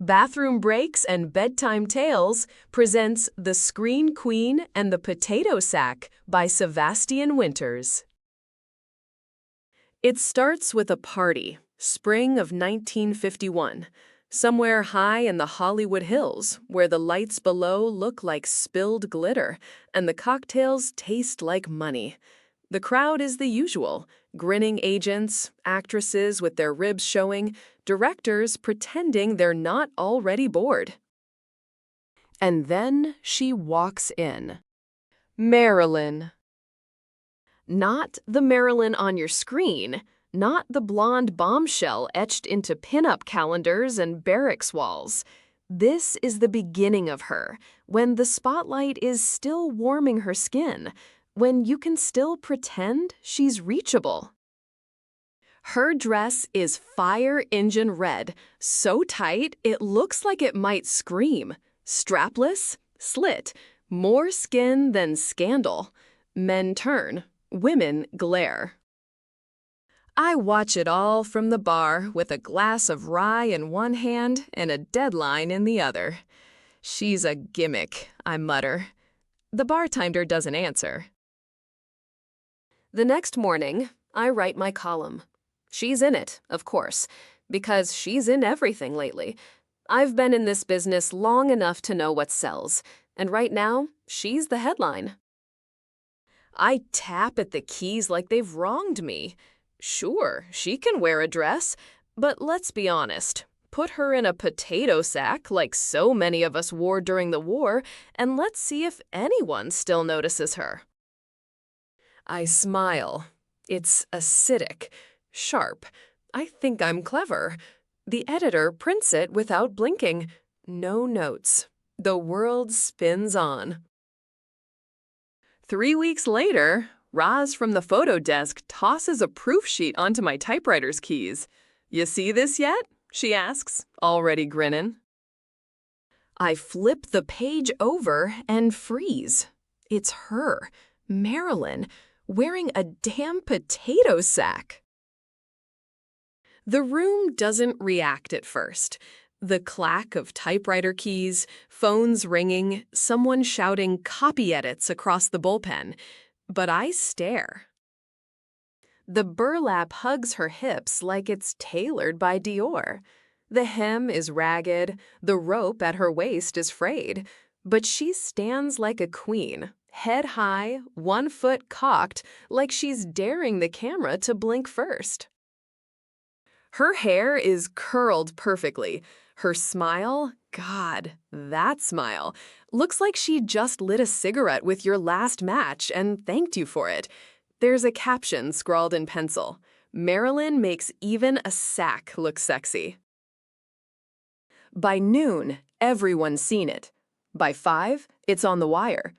Bathroom Breaks and Bedtime Tales presents The Screen Queen and the Potato Sack by Sevastian Winters. It starts with a party, spring of 1951, somewhere high in the Hollywood Hills, where the lights below look like spilled glitter and the cocktails taste like money. The crowd is the usual, grinning agents, actresses with their ribs showing, directors pretending they're not already bored. And then she walks in. Marilyn. Not the Marilyn on your screen, not the blonde bombshell etched into pinup calendars and barracks walls. This is the beginning of her, when the spotlight is still warming her skin, when you can still pretend she's reachable. Her dress is fire engine red, so tight it looks like it might scream. Strapless, slit, more skin than scandal. Men turn, women glare. I watch it all from the bar with a glass of rye in one hand and a deadline in the other. She's a gimmick, I mutter. The bartender doesn't answer. The next morning, I write my column. She's in it, of course, because she's in everything lately. I've been in this business long enough to know what sells, and right now, she's the headline. I tap at the keys like they've wronged me. Sure, she can wear a dress, but let's be honest. Put her in a potato sack like so many of us wore during the war, and let's see if anyone still notices her. I smile. It's acidic, sharp. I think I'm clever. The editor prints it without blinking. No notes. The world spins on. 3 weeks later, Roz from the photo desk tosses a proof sheet onto my typewriter's keys. "You see this yet?" she asks, already grinning. I flip the page over and freeze. It's her, Marilyn, wearing a damn potato sack. The room doesn't react at first. The clack of typewriter keys, phones ringing, someone shouting copy edits across the bullpen. But I stare. The burlap hugs her hips like it's tailored by Dior. The hem is ragged, the rope at her waist is frayed, but she stands like a queen, head high, 1 foot cocked, like she's daring the camera to blink first. Her hair is curled perfectly. Her smile, God, that smile, looks like she just lit a cigarette with your last match and thanked you for it. There's a caption scrawled in pencil. Marilyn makes even a sack look sexy. By noon, everyone's seen it. By 5, it's on the wire.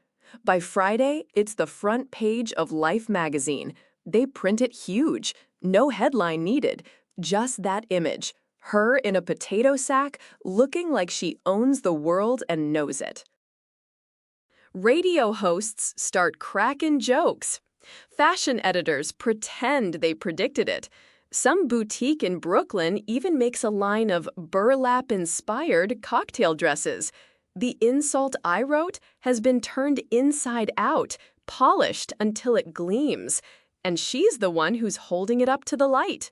By Friday, it's the front page of Life magazine. They print it huge. No headline needed. Just that image. Her in a potato sack, looking like she owns the world and knows it. Radio hosts start cracking jokes. Fashion editors pretend they predicted it. Some boutique in Brooklyn even makes a line of burlap-inspired cocktail dresses. The insult I wrote has been turned inside out, polished until it gleams, and she's the one who's holding it up to the light.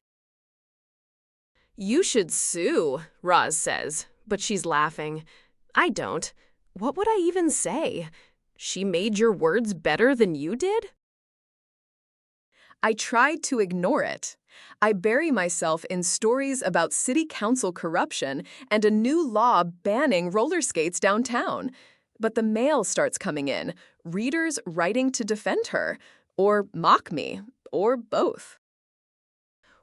"You should sue," Roz says, but she's laughing. I don't. What would I even say? She made your words better than you did? I tried to ignore it. I bury myself in stories about city council corruption and a new law banning roller skates downtown. But the mail starts coming in, readers writing to defend her, or mock me, or both.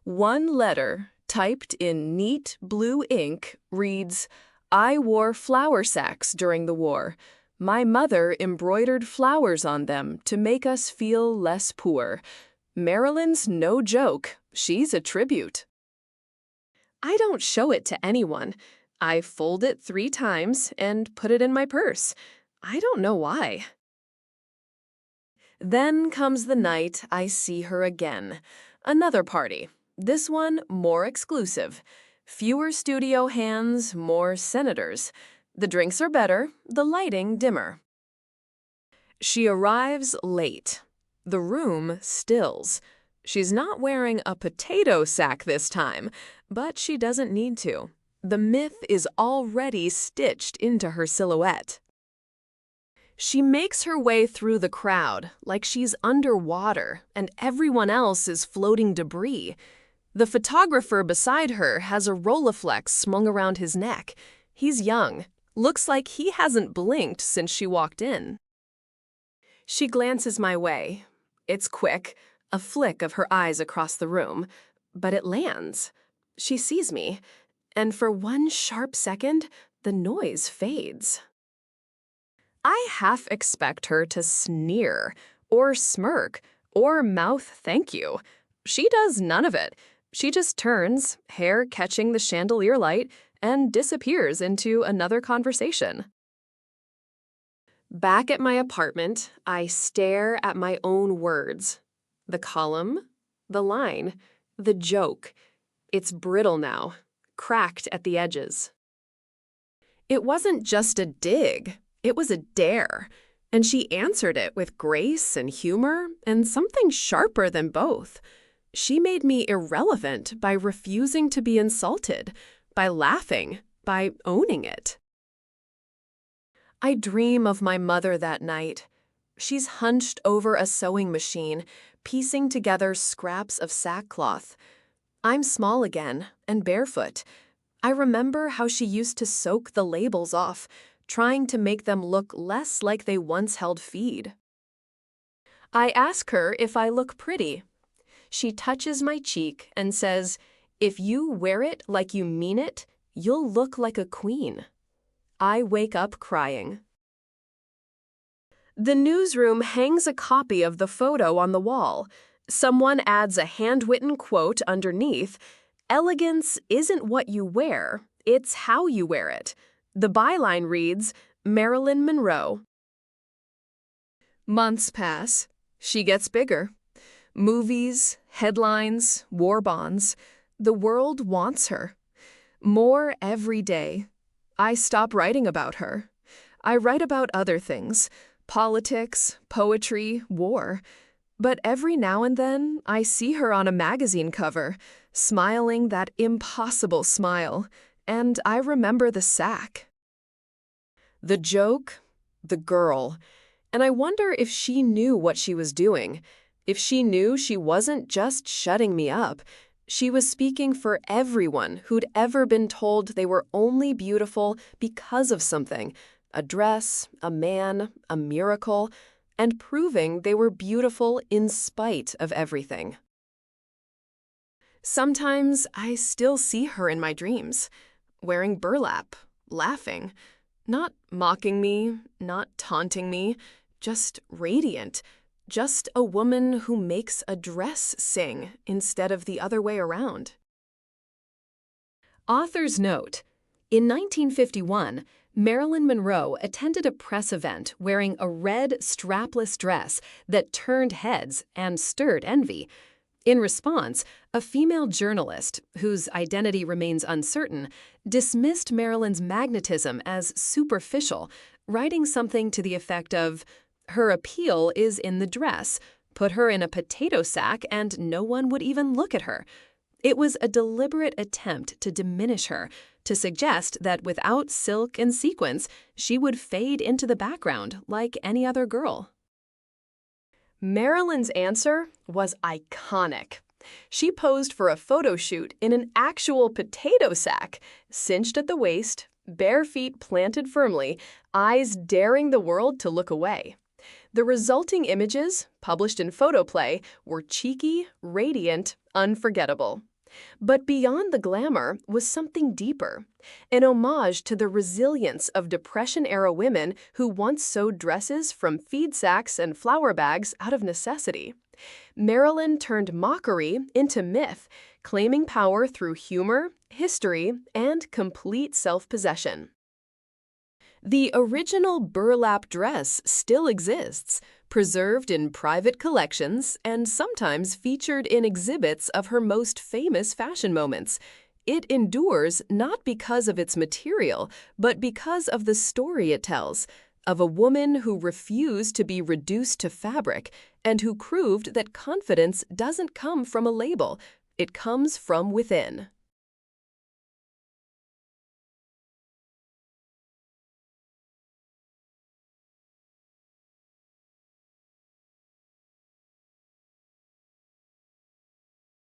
One letter, typed in neat blue ink, reads, "I wore flour sacks during the war. My mother embroidered flowers on them to make us feel less poor. Marilyn's no joke. She's a tribute." I don't show it to anyone. I fold it 3 times and put it in my purse. I don't know why. Then comes the night I see her again. Another party. This one more exclusive. Fewer studio hands, more senators. The drinks are better, the lighting dimmer. She arrives late. The room stills. She's not wearing a potato sack this time, but she doesn't need to. The myth is already stitched into her silhouette. She makes her way through the crowd like she's underwater and everyone else is floating debris. The photographer beside her has a Rolleiflex swung around his neck. He's young. Looks like he hasn't blinked since she walked in. She glances my way. It's quick, a flick of her eyes across the room, but it lands. She sees me, and for one sharp second, the noise fades. I half expect her to sneer, or smirk, or mouth thank you. She does none of it. She just turns, hair catching the chandelier light, and disappears into another conversation. Back at my apartment, I stare at my own words. The column, the line, the joke. It's brittle now, cracked at the edges. It wasn't just a dig, it was a dare, and she answered it with grace and humor and something sharper than both. She made me irrelevant by refusing to be insulted, by laughing, by owning it. I dream of my mother that night. She's hunched over a sewing machine, piecing together scraps of sackcloth. I'm small again and barefoot. I remember how she used to soak the labels off, trying to make them look less like they once held feed. I ask her if I look pretty. She touches my cheek and says, "If you wear it like you mean it, you'll look like a queen." I wake up crying. The newsroom hangs a copy of the photo on the wall. Someone adds a handwritten quote underneath, "Elegance isn't what you wear, it's how you wear it." The byline reads, "Marilyn Monroe." Months pass. She gets bigger. Movies, headlines, war bonds. The world wants her. More every day. I stop writing about her. I write about other things, politics, poetry, war. But every now and then, I see her on a magazine cover, smiling that impossible smile, and I remember the sack. The joke, the girl, and I wonder if she knew what she was doing, if she knew she wasn't just shutting me up. She was speaking for everyone who'd ever been told they were only beautiful because of something, a dress, a man, a miracle, and proving they were beautiful in spite of everything. Sometimes I still see her in my dreams, wearing burlap, laughing, not mocking me, not taunting me, just radiant. Just a woman who makes a dress sing instead of the other way around. Author's note: in 1951, Marilyn Monroe attended a press event wearing a red strapless dress that turned heads and stirred envy. In response, a female journalist, whose identity remains uncertain, dismissed Marilyn's magnetism as superficial, writing something to the effect of, "Her appeal is in the dress. Put her in a potato sack and no one would even look at her." It was a deliberate attempt to diminish her, to suggest that without silk and sequins, she would fade into the background like any other girl. Marilyn's answer was iconic. She posed for a photo shoot in an actual potato sack, cinched at the waist, bare feet planted firmly, eyes daring the world to look away. The resulting images, published in Photoplay, were cheeky, radiant, unforgettable. But beyond the glamour was something deeper, an homage to the resilience of Depression-era women who once sewed dresses from feed sacks and flour bags out of necessity. Marilyn turned mockery into myth, claiming power through humor, history, and complete self-possession. The original burlap dress still exists, preserved in private collections and sometimes featured in exhibits of her most famous fashion moments. It endures not because of its material, but because of the story it tells, of a woman who refused to be reduced to fabric and who proved that confidence doesn't come from a label, it comes from within.